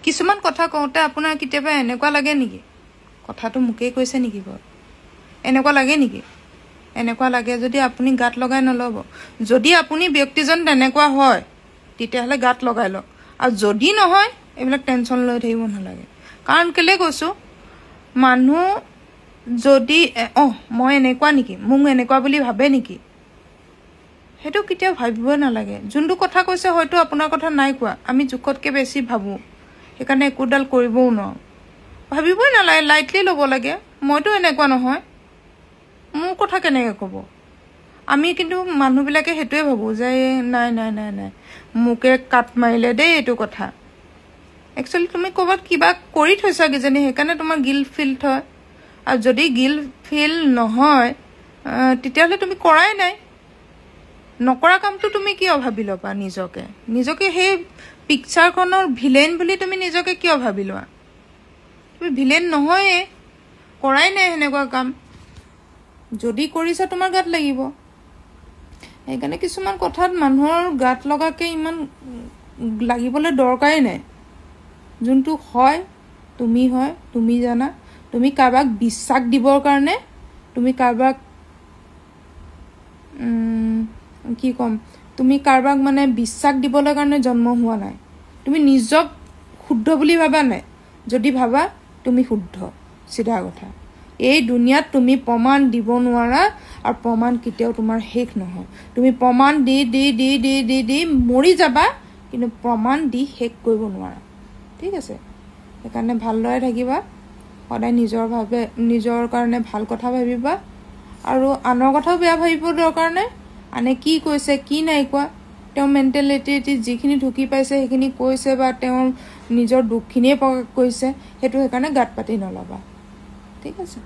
কিছুমান কথা কওঁতে আপোনাৰ কেতিয়াবা এনেকুৱা লাগে নেকি কথাটো মোকেই কৈছে নেকি বাৰু এনেকুৱা লাগে নেকি এনেকুৱা লাগে যদি আপুনি গাত লগাই নলব যদি আপুনি ব্যক্তিজন তেনেকুৱা হয় তেতিয়াহলে গাত লগাই লওক আৰু যদি নহয় এইবিলাক টেনচন লৈ থাকিব নালাগে কাৰণ কেলে কৈছো মানুহ যদি মই এনেকুৱা নেকি মোক এনেকুৱা বুলি ভাবে নেকি হেতু কেতিয়া ভাবিবই নালাগে যোনটো কথা কৈছে হয়তো আপোনাৰ কথা নাই কোৱা আমি জুকতকে বেছি ভাবো সেইকাৰণে একোডাল কৰিবও ন ভাবিবই নালাগে লাইটলি ল'ব লাগে মইতো এনেকুৱা নহয় মোৰ কথা কেনেকৈ ক'ব আমি কিন্তু মানুহবিলাকে হেতুৱে ভাবো যে নাই নাই নাই নাই মুকে কাট মাৰিলে দেই এইটো কথা একচুয়ালি তুমি ক'বাত কিবা কৰি থৈছা কিজানি সেইকাৰণে তোমাৰ গিল ফিল থয় আৰু যদি গিল ফিল নহয় তেতিয়াহলে তুমি কৰাই নাই নকৰা কামটো তুমি কিয় ভাবি লবা নিজকে সেই পিকচাৰখনৰ ভিলেন বুলি তুমি নিজকে কিয় ভাবি লোৱা তুমি ভিলেন নহয় কৰাই নাই হেনেকুৱা কাম যদি কৰিছা তোমাৰ গাত লাগিব সেইকাৰণে কিছুমান কথাত মানুহৰ গাত লগাকে ইমান লাগিবলৈ দৰকাৰেই নাই যোনটো হয় তুমি জানা তুমি কাবাক বিশ্বাস দিবৰ কাৰণে তুমি কাবাক কি কম তুমি কাবাক মানে বিশ্বাস দিবলৈ কাৰণে জন্ম হোৱা নাই তুমি নিজক শুদ্ধ বুলি ভাবা নাই যদি ভাবা তুমি শুদ্ধ সিধা কথা এই দুনিয়াত তুমি প্ৰমাণ দিব নোৱাৰা আৰু প্ৰমাণ কেতিয়াও তোমাৰ শেষ নহয় তুমি প্ৰমাণ দি মৰি যাবা কিন্তু প্ৰমাণ দি শেষ কৰিব নোৱাৰা ঠিক আছে সেইকাৰণে ভালদৰে থাকিবা সদায় নিজৰ কাৰণে ভাল কথা ভাবিবা আৰু আনৰ কথাও বেয়া ভাবিব দৰকাৰ নাই আনে কি কৈছে কি নাই কোৱা তেওঁ মেন্টালিটি যিখিনি ঢুকি পাইছে সেইখিনি কৈছে বা তেওঁ নিজৰ দুখখিনিয়ে প্ৰকাশ কৰিছে হেতু সেইকাৰণে গাত পাতি নলবা ঠিক আছে